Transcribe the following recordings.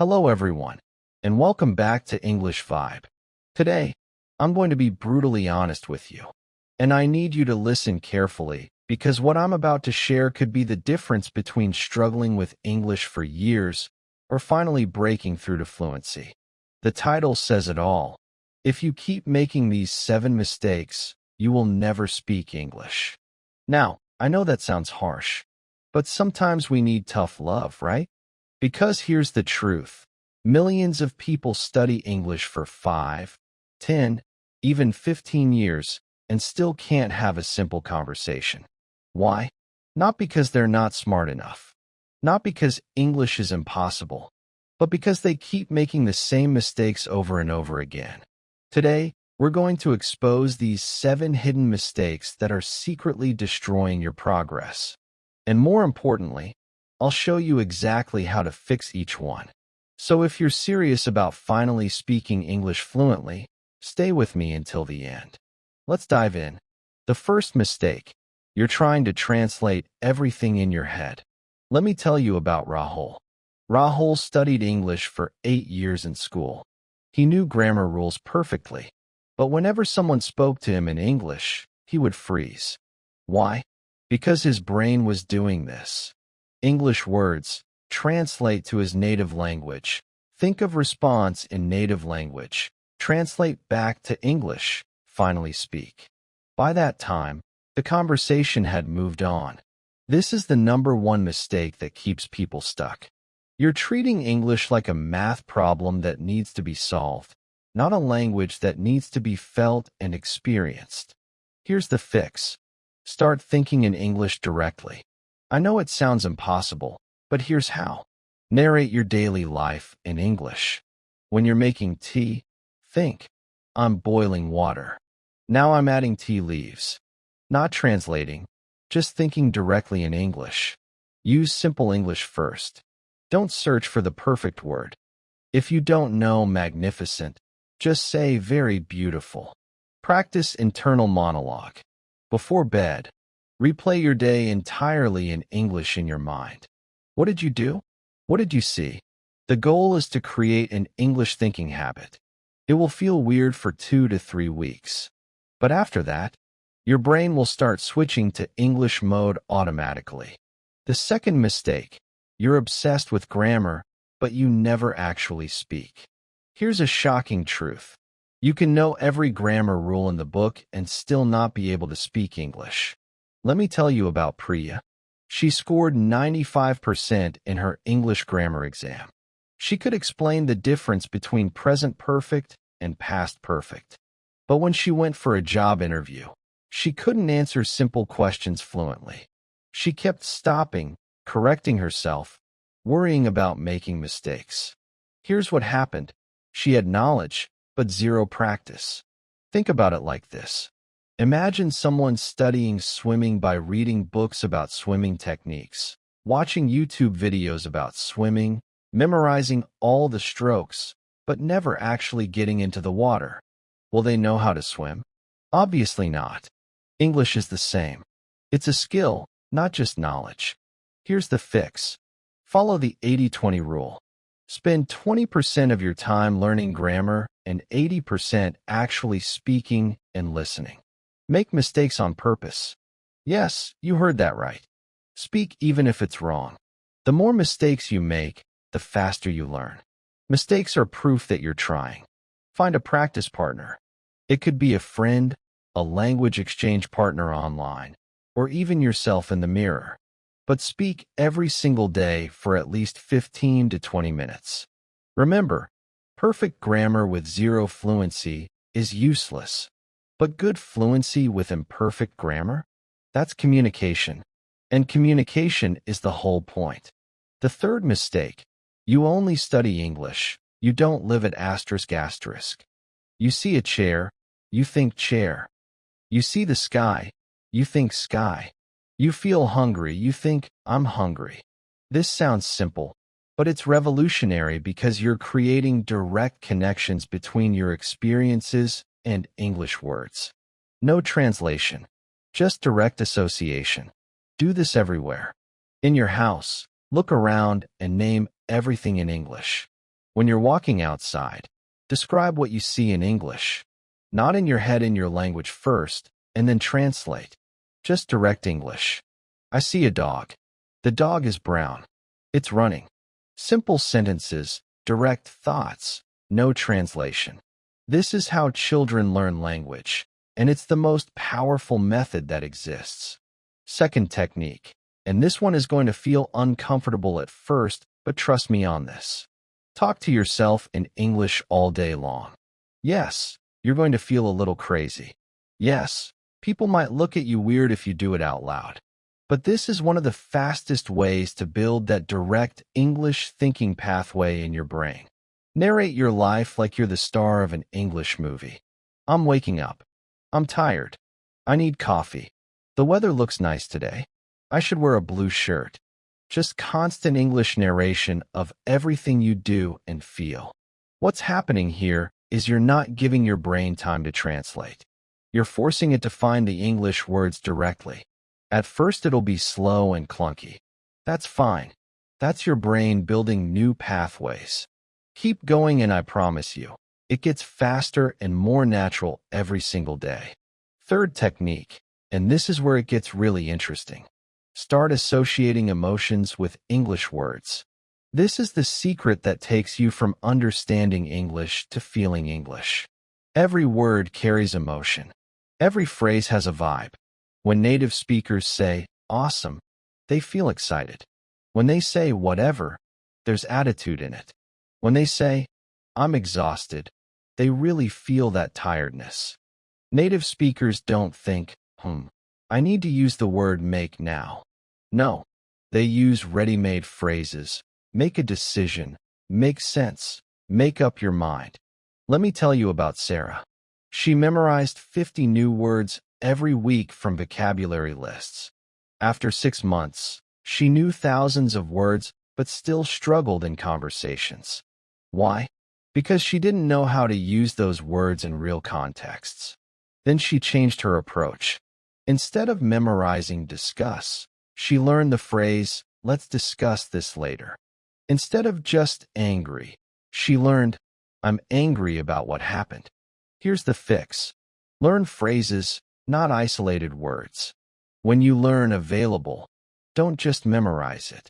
Hello everyone, and welcome back to English Vibe. Today, I'm going to be brutally honest with you, and I need you to listen carefully because what I'm about to share could be the difference between struggling with English for years or finally breaking through to fluency. The title says it all. If you keep making these 7 mistakes, you will never speak English. Now, I know that sounds harsh, but sometimes we need tough love, right? Because here's the truth. Millions of people study English for 5, 10, even 15 years and still can't have a simple conversation. Why? Not because they're not smart enough. Not because English is impossible, but because they keep making the same mistakes over and over again. Today, we're going to expose these 7 hidden mistakes that are secretly destroying your progress. And more importantly, I'll show you exactly how to fix each one. So if you're serious about finally speaking English fluently, stay with me until the end. Let's dive in. The first mistake. You're trying to translate everything in your head. Let me tell you about Rahul. Rahul studied English for 8 years in school. He knew grammar rules perfectly, but whenever someone spoke to him in English, he would freeze. Why? Because his brain was doing this. English words translate to his native language. Think of response in native language. Translate back to English. Finally speak. By that time, the conversation had moved on. This is the number one mistake that keeps people stuck. You're treating English like a math problem that needs to be solved, not a language that needs to be felt and experienced. Here's the fix. Start thinking in English directly. I know it sounds impossible, but here's how. Narrate your daily life in English. When you're making tea, think, I'm boiling water. Now I'm adding tea leaves. Not translating, just thinking directly in English. Use simple English first. Don't search for the perfect word. If you don't know magnificent, just say very beautiful. Practice internal monologue. Before bed, replay your day entirely in English in your mind. What did you do? What did you see? The goal is to create an English thinking habit. It will feel weird for 2 to 3 weeks. But after that, your brain will start switching to English mode automatically. The second mistake, you're obsessed with grammar, but you never actually speak. Here's a shocking truth. You can know every grammar rule in the book and still not be able to speak English. Let me tell you about Priya. She scored 95% in her English grammar exam. She could explain the difference between present perfect and past perfect. But when she went for a job interview, she couldn't answer simple questions fluently. She kept stopping, correcting herself, worrying about making mistakes. Here's what happened. She had knowledge, but zero practice. Think about it like this. Imagine someone studying swimming by reading books about swimming techniques, watching YouTube videos about swimming, memorizing all the strokes, but never actually getting into the water. Will they know how to swim? Obviously not. English is the same. It's a skill, not just knowledge. Here's the fix. Follow the 80-20 rule. Spend 20% of your time learning grammar and 80% actually speaking and listening. Make mistakes on purpose. Yes, you heard that right. Speak even if it's wrong. The more mistakes you make, the faster you learn. Mistakes are proof that you're trying. Find a practice partner. It could be a friend, a language exchange partner online, or even yourself in the mirror. But speak every single day for at least 15 to 20 minutes. Remember, perfect grammar with zero fluency is useless. But good fluency with imperfect grammar? That's communication. And communication is the whole point. The third mistake. You only study English. You don't live at ***. You see a chair, you think chair. You see the sky, you think sky. You feel hungry, you think, I'm hungry. This sounds simple, but it's revolutionary because you're creating direct connections between your experiences and English words. No translation, just direct association. Do this everywhere. In your house, look around and name everything in English. When you're walking outside, describe what you see in English. Not in your head in your language first, and then translate. Just direct English. I see a dog. The dog is brown. It's running. Simple sentences, direct thoughts, no translation. This is how children learn language, and it's the most powerful method that exists. Second technique, and this one is going to feel uncomfortable at first, but trust me on this. Talk to yourself in English all day long. Yes, you're going to feel a little crazy. Yes, people might look at you weird if you do it out loud. But this is one of the fastest ways to build that direct English thinking pathway in your brain. Narrate your life like you're the star of an English movie. I'm waking up. I'm tired. I need coffee. The weather looks nice today. I should wear a blue shirt. Just constant English narration of everything you do and feel. What's happening here is you're not giving your brain time to translate. You're forcing it to find the English words directly. At first, it'll be slow and clunky. That's fine. That's your brain building new pathways. Keep going and I promise you, it gets faster and more natural every single day. Third technique, and this is where it gets really interesting. Start associating emotions with English words. This is the secret that takes you from understanding English to feeling English. Every word carries emotion. Every phrase has a vibe. When native speakers say, awesome, they feel excited. When they say whatever, there's attitude in it. When they say, I'm exhausted, they really feel that tiredness. Native speakers don't think, I need to use the word make now. No, they use ready-made phrases. Make a decision. Make sense. Make up your mind. Let me tell you about Sarah. She memorized 50 new words every week from vocabulary lists. After 6 months, she knew thousands of words but still struggled in conversations. Why? Because she didn't know how to use those words in real contexts. Then she changed her approach. Instead of memorizing discuss, she learned the phrase, let's discuss this later. Instead of just angry, she learned, I'm angry about what happened. Here's the fix. Learn phrases, not isolated words. When you learn available, don't just memorize it.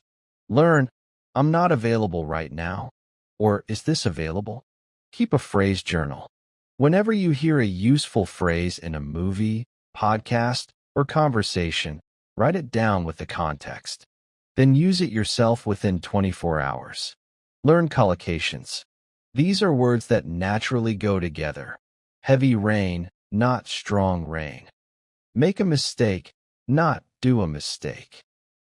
Learn, I'm not available right now, or is this available? Keep a phrase journal. Whenever you hear a useful phrase in a movie, podcast, or conversation, write it down with the context. Then use it yourself within 24 hours. Learn collocations. These are words that naturally go together. Heavy rain, not strong rain. Make a mistake, not do a mistake.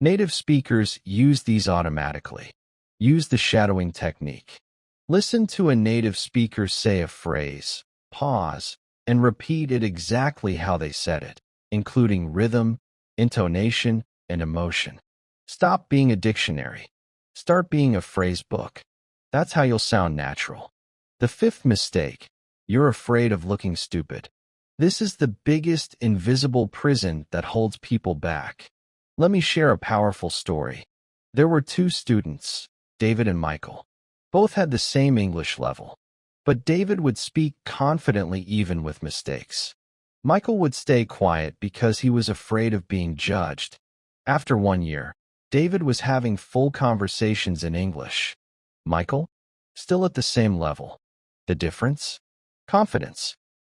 Native speakers use these automatically. Use the shadowing technique. Listen to a native speaker say a phrase, pause, and repeat it exactly how they said it, including rhythm, intonation, and emotion. Stop being a dictionary. Start being a phrase book. That's how you'll sound natural. The fifth mistake, you're afraid of looking stupid. This is the biggest invisible prison that holds people back. Let me share a powerful story. There were 2 students, David and Michael. Both had the same English level, but David would speak confidently even with mistakes. Michael would stay quiet because he was afraid of being judged. After 1 year, David was having full conversations in English. Michael? Still at the same level. The difference? Confidence.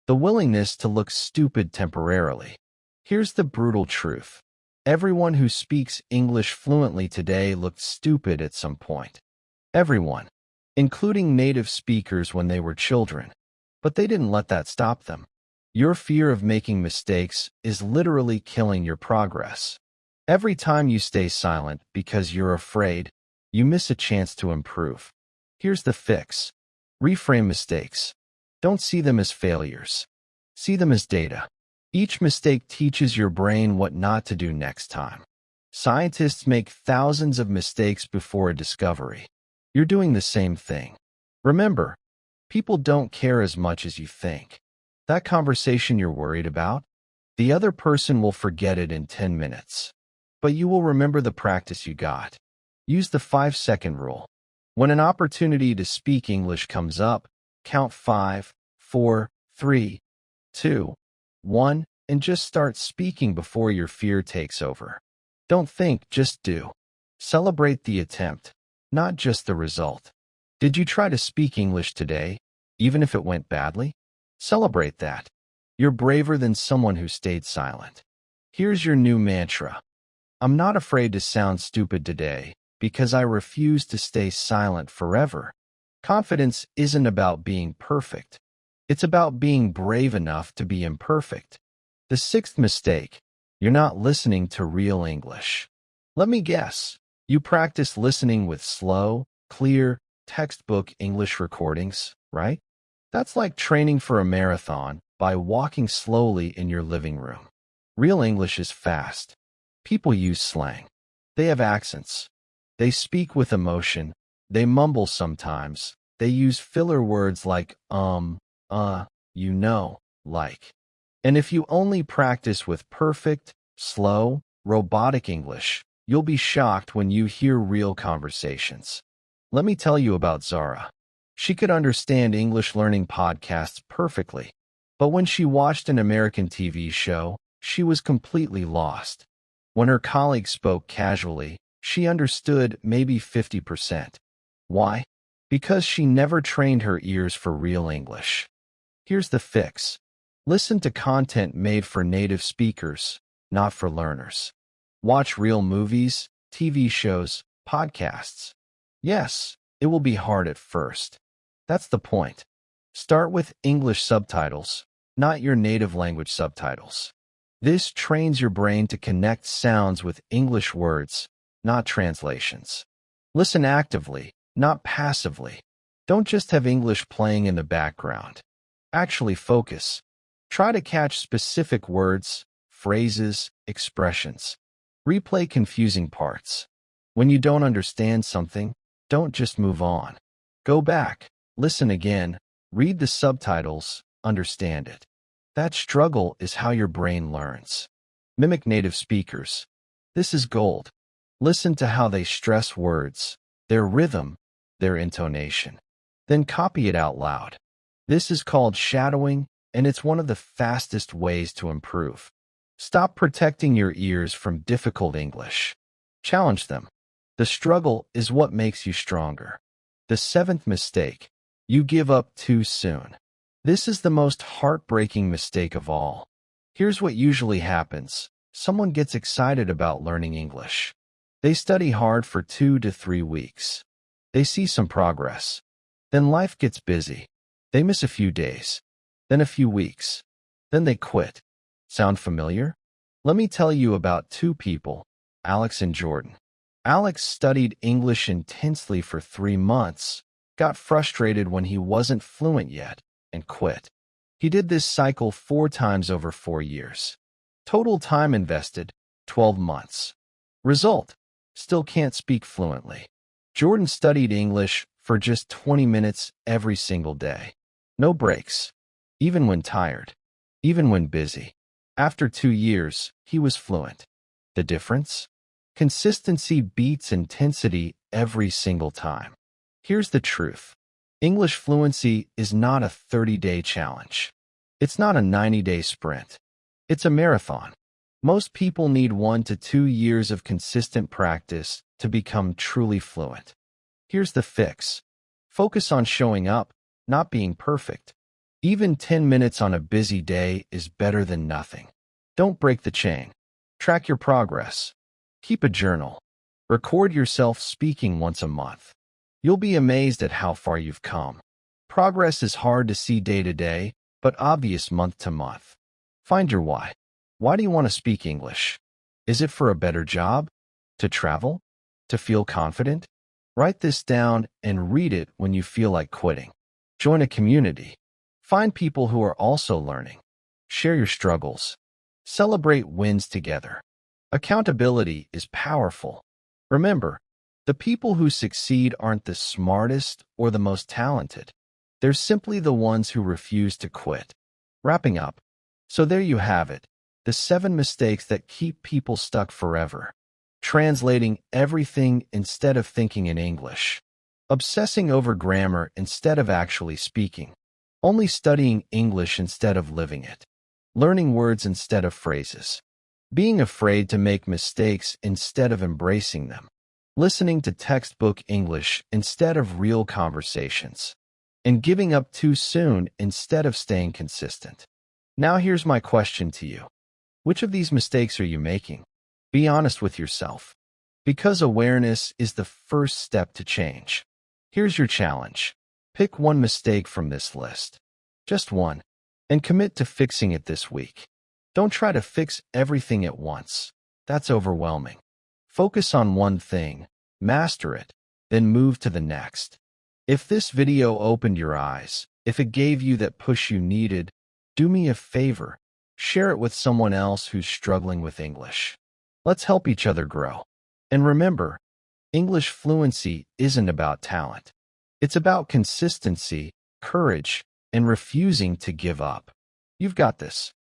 The willingness to look stupid temporarily. Here's the brutal truth. Everyone who speaks English fluently today looked stupid at some point. Everyone, including native speakers when they were children. But they didn't let that stop them. Your fear of making mistakes is literally killing your progress. Every time you stay silent because you're afraid, you miss a chance to improve. Here's the fix. Reframe mistakes. Don't see them as failures. See them as data. Each mistake teaches your brain what not to do next time. Scientists make thousands of mistakes before a discovery. You're doing the same thing. Remember, people don't care as much as you think. That conversation you're worried about, the other person will forget it in 10 minutes. But you will remember the practice you got. Use the 5-second rule. When an opportunity to speak English comes up, count 5, 4, 3, 2, 1, and just start speaking before your fear takes over. Don't think, just do. Celebrate the attempt, not just the result. Did you try to speak English today, even if it went badly? Celebrate that. You're braver than someone who stayed silent. Here's your new mantra. I'm not afraid to sound stupid today because I refuse to stay silent forever. Confidence isn't about being perfect. It's about being brave enough to be imperfect. The sixth mistake, you're not listening to real English. Let me guess, you practice listening with slow, clear, textbook English recordings, right? That's like training for a marathon by walking slowly in your living room. Real English is fast. People use slang. They have accents. They speak with emotion. They mumble sometimes. They use filler words like like. And if you only practice with perfect, slow, robotic English, you'll be shocked when you hear real conversations. Let me tell you about Zara. She could understand English learning podcasts perfectly, but when she watched an American TV show, she was completely lost. When her colleagues spoke casually, she understood maybe 50%. Why? Because she never trained her ears for real English. Here's the fix. Listen to content made for native speakers, not for learners. Watch real movies, TV shows, podcasts. Yes, it will be hard at first. That's the point. Start with English subtitles, not your native language subtitles. This trains your brain to connect sounds with English words, not translations. Listen actively, not passively. Don't just have English playing in the background. Actually focus. Try to catch specific words, phrases, expressions. Replay confusing parts. When you don't understand something, don't just move on. Go back, listen again, read the subtitles, understand it. That struggle is how your brain learns. Mimic native speakers. This is gold. Listen to how they stress words, their rhythm, their intonation. Then copy it out loud. This is called shadowing, and it's one of the fastest ways to improve. Stop protecting your ears from difficult English. Challenge them. The struggle is what makes you stronger. The seventh mistake, you give up too soon. This is the most heartbreaking mistake of all. Here's what usually happens. Someone gets excited about learning English. They study hard for 2 to 3 weeks. They see some progress. Then life gets busy. They miss a few days. Then a few weeks. Then they quit. Sound familiar? Let me tell you about two people, Alex and Jordan. Alex studied English intensely for 3 months, got frustrated when he wasn't fluent yet, and quit. He did this cycle 4 times over 4 years. Total time invested, 12 months. Result, still can't speak fluently. Jordan studied English for just 20 minutes every single day. No breaks. Even when tired. Even when busy. After 2 years, he was fluent. The difference? Consistency beats intensity every single time. Here's the truth. English fluency is not a 30-day challenge. It's not a 90-day sprint. It's a marathon. Most people need 1 to 2 years of consistent practice to become truly fluent. Here's the fix. Focus on showing up, not being perfect. Even 10 minutes on a busy day is better than nothing. Don't break the chain. Track your progress. Keep a journal. Record yourself speaking once a month. You'll be amazed at how far you've come. Progress is hard to see day to day, but obvious month to month. Find your why. Why do you want to speak English? Is it for a better job? To travel? To feel confident? Write this down and read it when you feel like quitting. Join a community. Find people who are also learning. Share your struggles. Celebrate wins together. Accountability is powerful. Remember, the people who succeed aren't the smartest or the most talented. They're simply the ones who refuse to quit. Wrapping up. So there you have it. The 7 mistakes that keep people stuck forever. Translating everything instead of thinking in English. obsessing over grammar instead of actually speaking, only studying English instead of living it, learning words instead of phrases, being afraid to make mistakes instead of embracing them, listening to textbook English instead of real conversations, and giving up too soon instead of staying consistent. Now here's my question to you. Which of these mistakes are you making? Be honest with yourself, because awareness is the first step to change. Here's your challenge. Pick one mistake from this list, just one, and commit to fixing it this week. Don't try to fix everything at once. That's overwhelming. Focus on one thing, master it, then move to the next. If this video opened your eyes, if it gave you that push you needed, do me a favor. Share it with someone else who's struggling with English. Let's help each other grow. And remember, English fluency isn't about talent. It's about consistency, courage, and refusing to give up. You've got this.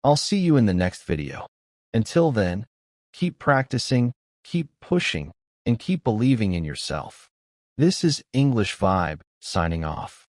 I'll see you in the next video. Until then, keep practicing, keep pushing, and keep believing in yourself. This is English Vibe, signing off.